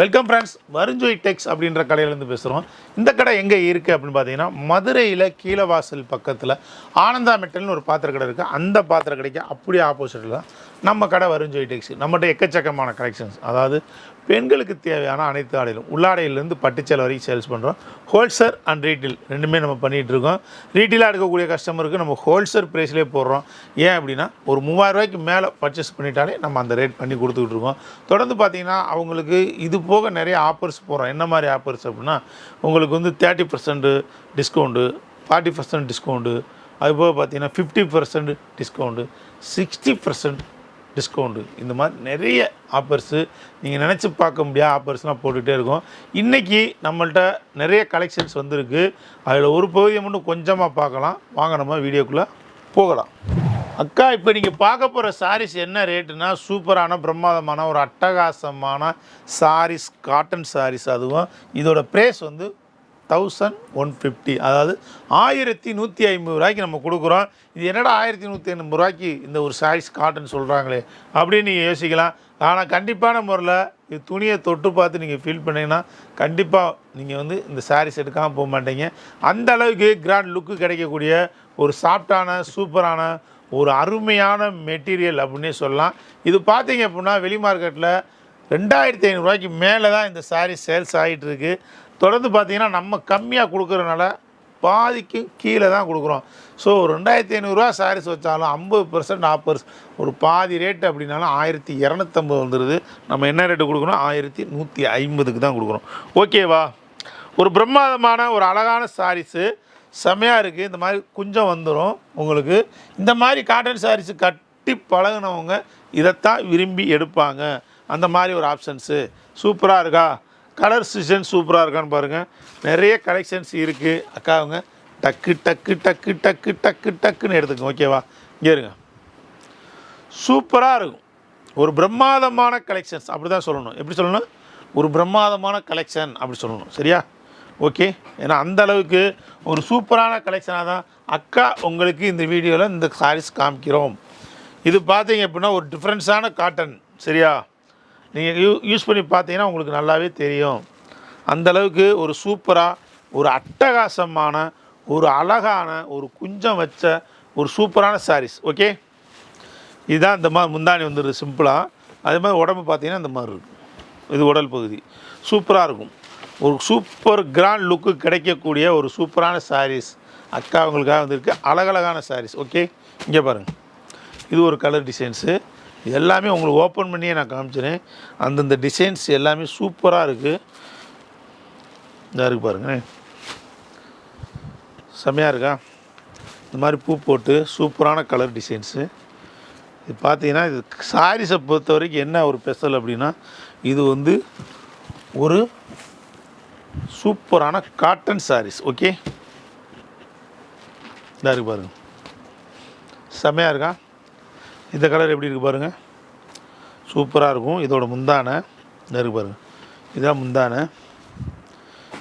Welcome friends, வருஞ்சோய் டெக்ஸ் அப்படின்ற கடையிலேருந்து பேசுகிறோம். இந்த கடை எங்கே இருக்குது அப்படின்னு பார்த்தீங்கன்னா, மதுரையில் கீழவாசல் பக்கத்தில் ஆனந்தா மெட்டல்னு ஒரு பாத்திர கடை இருக்குது. அந்த பாத்திர கடைக்கு அப்படியே ஆப்போசிட்டில் தான் நம்ம கடை வருஞ்சோய் டெக்ஸ். நம்மகிட்ட எக்கச்சக்கமான கலெக்ஷன்ஸ், அதாவது பெண்களுக்கு தேவையான அனைத்து ஆடைகளும், உள்ளாடையிலேருந்து பட்டுச்சேலை வரைக்கும் சேல்ஸ் பண்ணுறோம். ஹோல்சேல் அண்ட் ரீட்டெயில் ரெண்டுமே நம்ம பண்ணிகிட்ருக்கோம். ரீட்டெயிலாக எடுக்கக்கூடிய கஸ்டமருக்கு நம்ம ஹோல்சேல் ப்ரைஸ்லேயே போடுறோம். ஏன் அப்படின்னா, ஒரு 3000 ரூபாய்க்கு மேலே பர்ச்சேஸ் பண்ணிட்டாலே நம்ம அந்த ரேட் பண்ணி கொடுத்துக்கிட்டு இருக்கோம். தொடர்ந்து பார்த்தீங்கன்னா அவங்களுக்கு இது போக நிறைய ஆஃபர்ஸ் போடுறோம். என்ன மாதிரி ஆஃபர்ஸ் அப்படின்னா, உங்களுக்கு வந்து 30% டிஸ்கவுண்ட்டு, 40% டிஸ்கவுண்ட்டு, அதுபோக பார்த்தீங்கன்னா 50% டிஸ்கவுண்ட்டு, 60% டிஸ்கவுண்ட்டு, இந்த மாதிரி நிறைய ஆஃபர்ஸு நீங்கள் நினச்சி பார்க்க முடியாத ஆஃபர்ஸ்லாம் போட்டுகிட்டே இருக்கோம். இன்றைக்கி நம்மள்ட்ட நிறைய கலெக்ஷன்ஸ் வந்திருக்கு. அதில் ஒரு பகுதியை மட்டும் கொஞ்சமாக பார்க்கலாம். வாங்க நம்ம வீடியோக்குள்ளே போகலாம். அக்கா, இப்போ நீங்கள் பார்க்க போகிற சாரீஸ் என்ன ரேட்டுனா, சூப்பரான பிரமாதமான ஒரு அட்டகாசமான சாரீஸ், காட்டன் சாரீஸ். அதுவும் இதோட ப்ரைஸ் வந்து 1150, அதாவது 1150 ரூபாய்க்கு நம்ம கொடுக்குறோம். இது என்னடா 1150 ரூபாய்க்கு இந்த ஒரு சாரீஸ் காட்டன் சொல்கிறாங்களே அப்படின்னு நீங்கள் யோசிக்கலாம். ஆனால் கண்டிப்பான முறையில் இது துணியை தொட்டு பார்த்து நீங்கள் ஃபீல் பண்ணிங்கன்னா கண்டிப்பாக நீங்கள் வந்து இந்த சாரீஸ் எடுக்காமல் போக மாட்டீங்க. அந்த அளவுக்கு கிராண்ட் லுக்கு கிடைக்கக்கூடிய ஒரு சாஃப்டான சூப்பரான ஒரு அருமையான மெட்டீரியல் அப்படின்னே சொல்லலாம். இது பார்த்தீங்க அப்படின்னா வெளி மார்க்கெட்டில் 2500 ரூபாய்க்கு மேலே தான் இந்த சாரீஸ் சேல்ஸ் ஆகிட்டுருக்கு. தொடர்ந்து பார்த்தீங்கன்னா நம்ம கம்மியாக கொடுக்குறதுனால பாதிக்கு கீழே தான் கொடுக்குறோம். ஸோ 2500 சாரீஸ் வச்சாலும் 50% ஆஃபர்ஸ், ஒரு பாதி ரேட்டு அப்படின்னாலும் 1250 வந்துடுது. நம்ம என்ன ரேட்டு கொடுக்குறோம்? 1150க்கு தான் கொடுக்குறோம். ஓகேவா? ஒரு பிரமாதமான ஒரு அழகான சாரீஸு, செம்மையாக இருக்குது. இந்த மாதிரி கொஞ்சம் வந்துடும் உங்களுக்கு. இந்த மாதிரி காட்டன் சாரீஸு கட்டி பழகினவங்க இதைத்தான் விரும்பி எடுப்பாங்க. அந்த மாதிரி ஒரு ஆப்ஷன்ஸு சூப்பராக இருக்கா? கலர் டிசைன் சூப்பராக இருக்கான்னு பாருங்கள். நிறைய கலெக்ஷன்ஸ் இருக்குது. அக்காவுங்க டக்கு டக்கு டக்கு டக்கு டக்கு டக்குன்னு எடுத்துக்கோங்க. ஓகேவா? இங்கே இருங்க, சூப்பராக இருக்கும். ஒரு பிரம்மாதமான கலெக்ஷன்ஸ் அப்படி தான் சொல்லணும். எப்படி சொல்லணும்? ஒரு பிரம்மாதமான கலெக்ஷன் அப்படி சொல்லணும். சரியா? ஓகே. ஏன்னா அந்த அளவுக்கு ஒரு சூப்பரான கலெக்ஷனாக தான் அக்கா உங்களுக்கு இந்த வீடியோவில் இந்த சாரீஸ் காமிக்கிறோம். இது பார்த்தீங்க அப்படின்னா ஒரு டிஃப்ரென்ஸான காட்டன். சரியா? நீங்கள் யூஸ் பண்ணி பார்த்தீங்கன்னா உங்களுக்கு நல்லாவே தெரியும். அந்தளவுக்கு ஒரு சூப்பராக, ஒரு அட்டகாசமான, ஒரு அழகான, ஒரு குஞ்சம் வச்ச ஒரு சூப்பரான சாரீஸ். ஓகே. இதுதான் இந்த மாதிரி முந்தானி வந்துடுது சிம்பிளாக. அதே மாதிரி உடம்பு பார்த்தீங்கன்னா இந்த மாதிரி இருக்கும். இது உடல் பகுதி சூப்பராக இருக்கும். ஒரு சூப்பர் கிராண்ட் லுக்கு கிடைக்கக்கூடிய ஒரு சூப்பரான சாரீஸ் அக்கா உங்களுக்காக வந்திருக்கு. அழகழகான சாரீஸ். ஓகே. இங்கே பாருங்கள், இது ஒரு கலர் டிசைன்ஸு. இது எல்லாமே உங்களுக்கு ஓப்பன் பண்ணியே நான் காமிச்சிடுறேன். அந்தந்த டிசைன்ஸ் எல்லாமே சூப்பராக இருக்குது. இந்த இருக்குது பாருங்கள், செம்மையாக இருக்கா? இந்த மாதிரி பூ போட்டு சூப்பரான கலர் டிசைன்ஸு. இது பார்த்தீங்கன்னா, இது சாரீஸை பொறுத்த வரைக்கும் என்ன ஒரு ஸ்பெஷல் அப்படின்னா, இது வந்து ஒரு சூப்பரான காட்டன் சாரீஸ். ஓகே. இதாக இருக்குது பாருங்கள், செம்மையாக இருக்கா? இந்த கலர் எப்படி இருக்குது பாருங்கள், சூப்பராக இருக்கும். இதோட முந்தானை இந்த இருக்குது பாருங்கள், இதான் முந்தானை.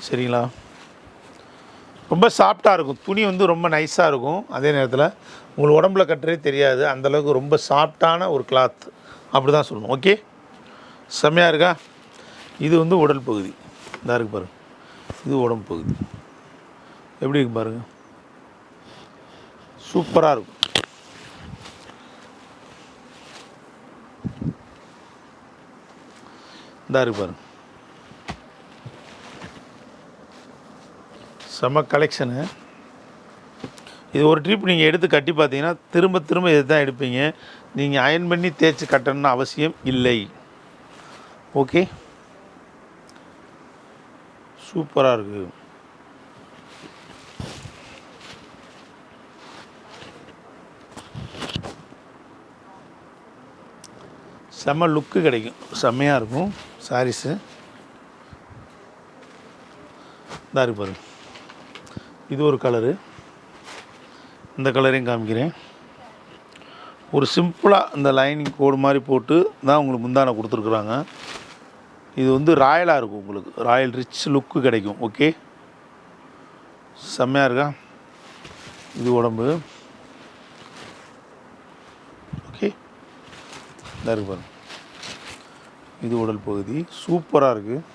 சரிங்களா? ரொம்ப சாஃப்டாக இருக்கும். துணி வந்து ரொம்ப நைஸாக இருக்கும். அதே நேரத்தில் உங்களுக்கு உடம்புல கட்டுறதே தெரியாது. அந்தளவுக்கு ரொம்ப சாஃப்டான ஒரு கிளாத் அப்படி தான் சொல்லணும். ஓகே. செம்மையாக இருக்கா? இது வந்து உடல் பகுதி. இதாக இருக்குது பாருங்கள், இது உடம்பு பகுதி. எப்படி இருக்குது பாருங்கள், சூப்பராக இருக்கும். இதாக இருக்கு பாருங்க, செம்ம கலெக்ஷனு. இது ஒரு ட்ரிப் நீங்கள் எடுத்து கட்டி பார்த்தீங்கன்னா திரும்ப திரும்ப இது தான் எடுப்பீங்க. நீங்கள் அயன் பண்ணி தேய்ச்சி கட்டணும்னு அவசியம் இல்லை. ஓகே. சூப்பராக இருக்குது. செம்ம லுக்கு கிடைக்கும். செம்மையாக இருக்கும் சாரீஸு. இதாக இருக்கு பாருங்க, இது ஒரு கலரு. இந்த கலரையும் காமிக்கிறேன். ஒரு சிம்பிளாக இந்த லைனிங் கோடு மாதிரி போட்டு தான் உங்களுக்கு முந்தானை கொடுத்துருக்குறாங்க. இது வந்து ராயலாக இருக்கும். உங்களுக்கு ராயல் ரிச் லுக்கு கிடைக்கும். ஓகே. செம்மையாக இருக்கா? இது உடம்பு. ஓகே. இதாக இருக்கு பாருங்க, இது உடல் பகுதி சூப்பராக இருக்குது.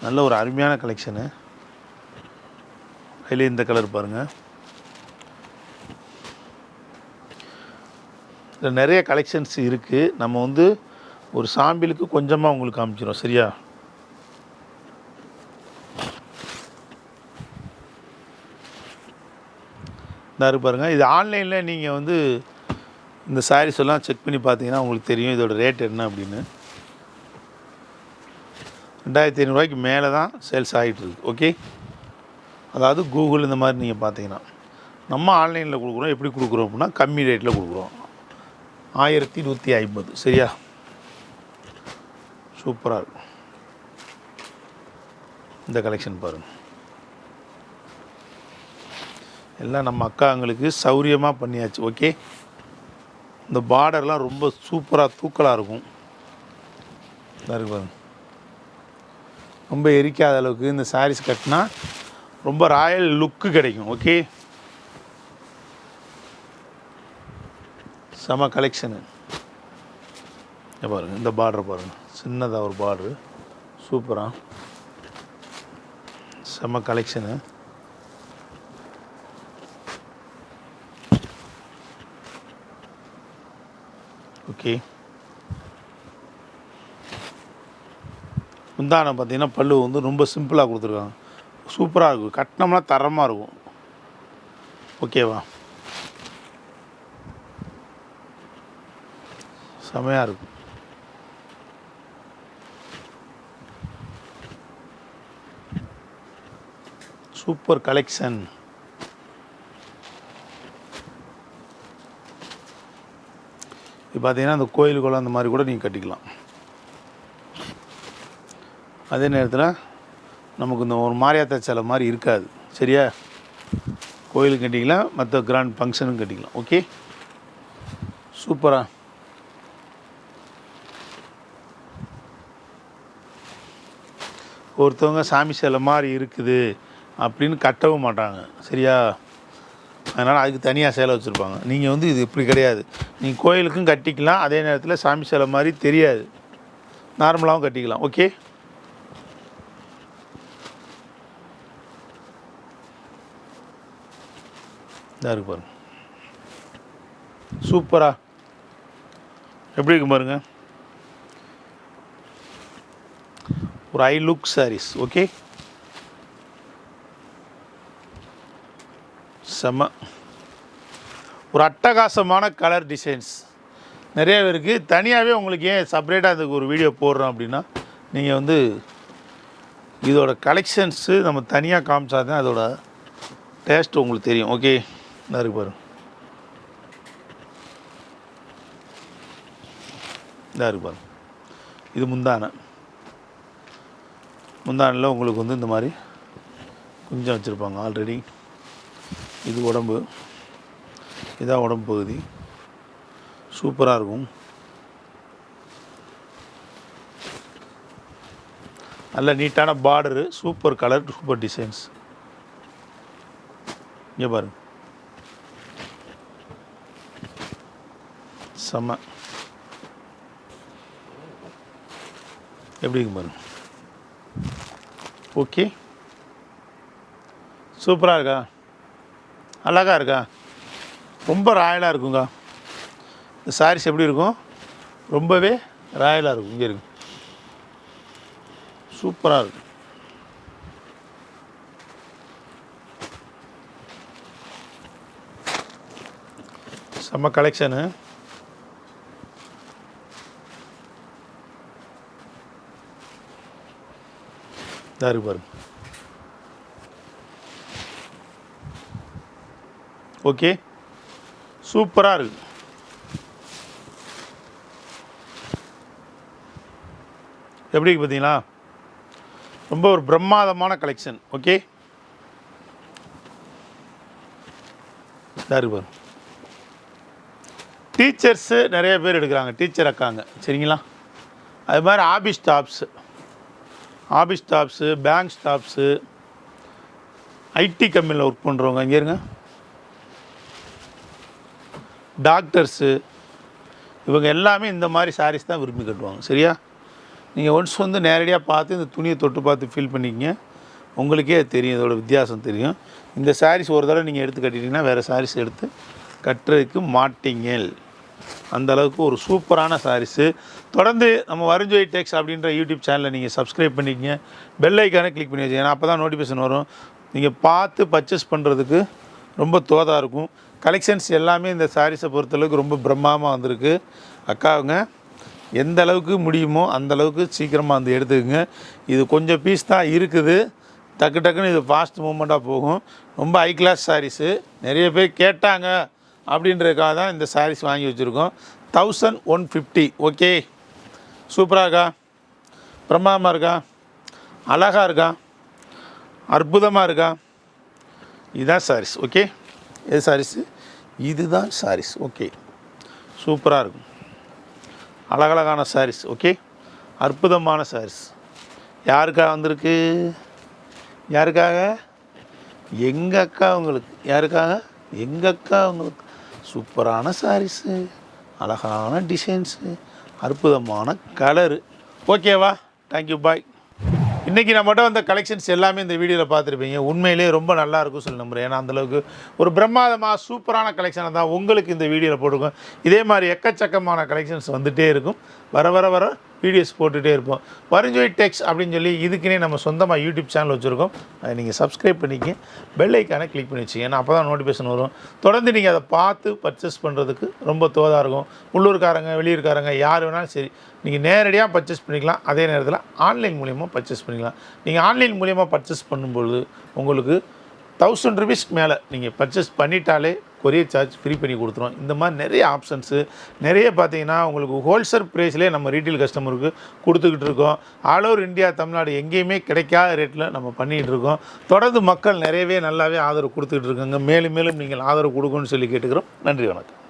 நல்ல ஒரு அருமையான கலெக்ஷனு. அதில் இந்த கலர் பாருங்கள். இதில் நிறைய கலெக்ஷன்ஸ் இருக்குது. நம்ம வந்து ஒரு சாம்பிளுக்கு கொஞ்சமாக உங்களுக்கு காமிக்கிறோம். சரியா? இந்த பாருங்கள். இது ஆன்லைனில் நீங்கள் வந்து இந்த சாரீஸ் எல்லாம் செக் பண்ணி பார்த்தீங்கன்னா உங்களுக்கு தெரியும் இதோட ரேட் என்ன அப்படின்னு. 2500 ரூபாய்க்கு மேலே தான் சேல்ஸ் ஆகிட்டுருக்கு. ஓகே, அதாவது கூகுள் இந்த மாதிரி நீங்கள் பார்த்தீங்கன்னா. நம்ம ஆன்லைனில் கொடுக்குறோம். எப்படி கொடுக்குறோம் அப்படின்னா கம்மி ரேட்டில் கொடுக்குறோம். 1150. சரியா? சூப்பராக இருக்கும். இந்த கலெக்ஷன் பாருங்கள். எல்லாம் நம்ம அக்காங்களுக்கு சௌரியமாக பண்ணியாச்சு. ஓகே, இந்த பார்டர்லாம் ரொம்ப சூப்பராக தூக்கலாக இருக்கும். பாருங்க, ரொம்ப எரிக்காத அளவுக்கு இந்த சாரீஸ் கட்டினா ரொம்ப ராயல் லுக்கு கிடைக்கும். ஓகே, செம கலெக்ஷனு. பாருங்கள், இந்த பார்டர் பாருங்கள். சின்னதாக ஒரு பார்டரு, சூப்பராக செம கலெக்ஷனு. ஓகே, முந்தானம் பார்த்தீங்கன்னா பல்லு வந்து ரொம்ப சிம்பிளாக கொடுத்துருக்காங்க. சூப்பராக இருக்கும். கட்டினோம்னா தரமாக இருக்கும். ஓகேவா? செமையாக இருக்கும். Super collection. இப்போ பார்த்தீங்கன்னா அந்த கோயிலுக்குள்ள அந்த மாதிரி கூட நீங்கள் கட்டிக்கலாம். அதே நேரத்தில் நமக்கு இந்த ஒரு மாரியாத்தா சேலை மாதிரி இருக்காது. சரியா? கோயிலுக்கு கட்டிக்கலாம், மற்ற கிராண்ட் ஃபங்க்ஷனுக்கு கட்டிக்கலாம். ஓகே, சூப்பராக. ஒருத்தவங்க சாமி சேலை மாதிரி இருக்குது அப்படின்னு கட்டவும் மாட்டாங்க. சரியா? அதனால் அதுக்கு தனியாக சேலை வச்சுருப்பாங்க. நீங்கள் வந்து இது இப்படி கிடையாது. நீங்கள் கோயிலுக்கும் கட்டிக்கலாம், அதே நேரத்தில் சாமி சேலை மாதிரி தெரியாது, நார்மலாகவும் கட்டிக்கலாம். ஓகே, இதாக இருக்கு பாருங்க. சூப்பராக எப்படி இருக்கு பாருங்க. ஒரு ஐ லுக் சாரீஸ். ஓகே, செம்ம ஒரு அட்டகாசமான கலர் டிசைன்ஸ் நிறைய பேருக்கு. தனியாகவே உங்களுக்கு ஏன் செப்பரேட்டாக அதுக்கு ஒரு வீடியோ போடுறோம் அப்படின்னா, நீங்கள் வந்து இதோட கலெக்ஷன்ஸு நம்ம தனியாக காமிச்சா தான் அதோட டேஸ்ட் உங்களுக்கு தெரியும். ஓகே, இந்த இருக்கு பாருங்க. இந்த இருக்கு பாருங்க. இது முந்தானில் உங்களுக்கு வந்து இந்த மாதிரி கொஞ்சம் வச்சுருப்பாங்க ஆல்ரெடி. இது உடம்பு, இதான் உடம்பு பகுதி. சூப்பராக இருக்கும். நல்ல நீட்டான border, super colour, super designs. இங்கே பாருங்க, செம்ம. எப்படி இருக்கு பாருங்க. ஓகே, சூப்பராக இருக்கா? அழகாக இருக்கா? ரொம்ப ராயலாக இருக்குங்க. இந்த சாரீஸ் எப்படி இருக்கும்? ரொம்பவே ராயலாக இருக்கும். இங்கே இருக்கு, சூப்பராக இருக்கும். செம்ம கலெக்ஷனு. இதாக இருக்கு பாருங்க. ஓகே, சூப்பராக இருக்குது. எப்படி இருக்கு பார்த்தீங்களா? ரொம்ப ஒரு பிரம்மாதமான கலெக்ஷன். ஓகே, இதாக இருக்கு பாருங்க. டீச்சர்ஸு நிறைய பேர் எடுக்கிறாங்க, டீச்சர் அக்காங்க. சரிங்களா? அது மாதிரி office staffs, bank staffs, IT கம்பெனியில் ஒர்க் பண்ணுறவங்க, இங்கே இருங்க, டாக்டர்ஸு, இவங்க எல்லாமே இந்த மாதிரி சாரீஸ் தான் விரும்பி கட்டுவாங்க. சரியா? நீங்கள் ஒன்ஸ் வந்து நேரடியாக பார்த்து இந்த துணியை தொட்டு பார்த்து ஃபீல் பண்ணிக்கங்க, உங்களுக்கே அது தெரியும், இதோட வித்தியாசம் தெரியும். இந்த சாரீஸ் ஒரு தடவை நீங்கள் எடுத்து கட்டிட்டிங்கன்னா வேறு சாரீஸ் எடுத்து கட்டுறதுக்கு மாட்டீங்க. அந்த அளவுக்கு ஒரு சூப்பரான சாரீஸு. தொடர்ந்து நம்ம வருண்ஜோய் டெக்ஸ் அப்படின்ற யூடியூப் சேனலை நீங்கள் சப்ஸ்கிரைப் பண்ணிக்கங்க, பெல் ஐக்கானை கிளிக் பண்ணி வச்சுக்கங்க, அப்போ தான் நோட்டிஃபிகேஷன் வரும். நீங்கள் பார்த்து பர்ச்சேஸ் பண்ணுறதுக்கு ரொம்ப தோதாக இருக்கும். கலெக்ஷன்ஸ் எல்லாமே இந்த சாரீஸை பொறுத்தளவுக்கு ரொம்ப பிரம்மாண்டமாக வந்திருக்கு. அக்காவுங்க எந்த அளவுக்கு முடியுமோ அந்த அளவுக்கு சீக்கிரமாக வந்து எடுத்துக்கோங்க. இது கொஞ்சம் பீஸ் தான் இருக்குது, டக்கு டக்குன்னு இது ஃபாஸ்ட் மூமெண்ட்டாக போகும். ரொம்ப ஹை கிளாஸ் சாரீஸு, நிறைய பேர் கேட்டாங்க அப்படின்றதுக்காக தான் இந்த சாரீஸ் வாங்கி வச்சுருக்கோம். 1150. ஓகே, சூப்பராக இருக்கா, பிரம்மாண்டமாக இருக்கா, அழகாக இருக்கா, அற்புதமாக இருக்கா? இதுதான் சாரீஸ். ஓகே, எது சாரீஸு? இதுதான் சாரீஸ். ஓகே, சூப்பராக இருக்கும், அழகழகான சாரீஸ். ஓகே, அற்புதமான சாரீஸ். யாருக்காக வந்திருக்கு? யாருக்காக? எங்கள் அக்கா உங்களுக்கு. யாருக்காக? எங்கள் அக்கா உங்களுக்கு. சூப்பரான சாரீஸு, அழகான டிசைன்ஸு, அற்புதமான கலரு. ஓகேவா? தேங்க்யூ, பாய். இன்றைக்கி நம்மகிட்ட வந்த கலெக்ஷன்ஸ் எல்லாமே இந்த வீடியோவில் பார்த்துருப்பீங்க. உண்மையிலே ரொம்ப நல்லாயிருக்கும் சொல்லி நம்புகிறேன். ஏன்னா அந்தளவுக்கு ஒரு பிரம்மாதமாக சூப்பரான கலெக்ஷனை தான் உங்களுக்கு இந்த வீடியோவில் போட்டிருக்கோம். இதே மாதிரி எக்கச்சக்கமான கலெக்ஷன்ஸ் வந்துகிட்டே இருக்கும். வர வர வர வீடியோஸ் போட்டுகிட்டே இருப்போம். வருண்ஜோய் டெக்ஸ் அப்படின்னு சொல்லி இதுக்குன்னே நம்ம சொந்தமாக யூடியூப் சேனல் வச்சுருக்கோம். அதை நீங்கள் சப்ஸ்கிரைப் பண்ணிக்க, பெல் ஐக்கானை கிளிக் பண்ணி வச்சுங்க, ஏன்னா அப்போ தான் நோட்டிஃபிகேஷன் வரும். தொடர்ந்து நீங்கள் அதை பார்த்து பர்ச்சேஸ் பண்ணுறதுக்கு ரொம்ப தோதாக இருக்கும். உள்ளூர்காரங்க, வெளியூர்காரங்க, யார் வேணாலும் சரி, நீங்கள் நேரடியாக பர்ச்சேஸ் பண்ணிக்கலாம். அதே நேரத்தில் ஆன்லைன் மூலிமா பர்ச்சேஸ் பண்ணிக்கலாம். நீங்கள் ஆன்லைன் மூலிமா பர்ச்சேஸ் பண்ணும்பொழுது உங்களுக்கு 1000 ரூபீஸ்க்கு மேலே நீங்கள் பர்ச்சேஸ் பண்ணிட்டாலே கொரியர் சார்ஜ் ஃப்ரீ பண்ணி கொடுத்துரும். இந்த மாதிரி நிறைய ஆப்ஷன்ஸு நிறைய பார்த்தீங்கன்னா உங்களுக்கு ஹோல்சேல் ப்ரைஸ்லேயே நம்ம ரீட்டெயில் கஸ்டமருக்கு கொடுத்துக்கிட்டு இருக்கோம். ஆல் ஓவர் இந்தியா, தமிழ்நாடு எங்கேயுமே கிடைக்காத ரேட்டில் நம்ம பண்ணிகிட்டு இருக்கோம். தொடர்ந்து மக்கள் நிறையவே நல்லாவே ஆதரவு கொடுத்துக்கிட்டு இருக்காங்க. மேலும் மேலும் நீங்கள் ஆதரவு கொடுக்கணும்னு சொல்லி கேட்டுக்கிறோம். நன்றி, வணக்கம்.